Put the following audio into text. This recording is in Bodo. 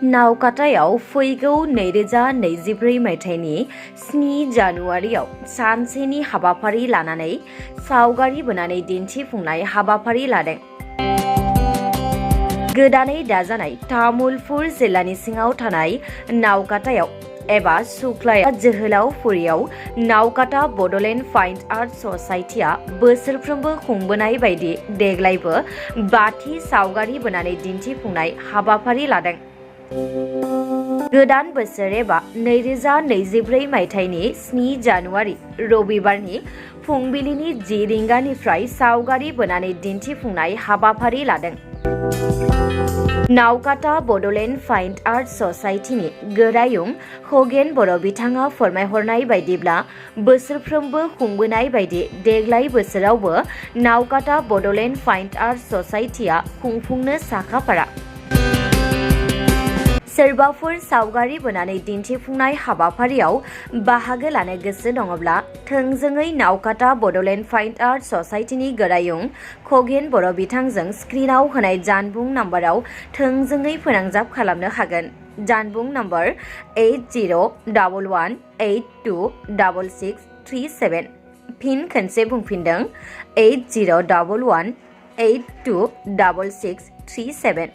नावकाटायाव फैगौ 2024 मायथाइनि 7 जानुवारियाव सानसेनि हाबाफारि लानानै सावगारि बोनानै दिन्थिफुंनाय हाबाफारि लादों। गोदानै दाजानाय तामुलपुर जिल्लानि सिङाव थानाय नावकाटायाव एबा सुक्लाया जोहोलावफुरियाव नावकाटा बड'लेण्ड फाइन आर्ट ससाइटिया बोसोरफ्रोमबो खुंबोनाय बायदि देग्लायबो बाथि सावगारि बोनानै दिन्थिफुंनाय हाबाफारि लादों। गोदान बोसोर एबा 2024 मायथाइनि 7 जानुवारि रबिबारनि फुंबिलिनि 10 रिंगानिफ्राय सावगारि बोनानै दिन्थिफुंनाय हाबाफारि लादों। नावकाटा बड'लेण्ड फाइन आर्ट ससाइटिनि गोरायुं खगेन बर' बिथाङा फोरमायहरनाय बायदिब्ला बोसोरफ्रोमबो खुंबोनाय बायदि देग्लाय बोसोरावबो नावकाटा बड'लेण्ड फाइन आर्ट ससाइटिया खुंफुंनो साखाफारा। सोरबाफोर सावगारि बोनानै दिन्थिफुंनाय हाबाफारियाव बाहागो लानो गोसो दङब्ला थोंजोङै नावकाटा बड'लेण्ड फाइन आर्ट ससाइटिनि गोरायुं खगेन बर' बिथांजों स्क्रिनाव होनाय जानबुं नाम्बाराव थोंजोङै फोनांजाब खालामनो हागोन। जानबुं नाम्बार 8011826637। फिन खनसे बुंफिनदों 8011826637।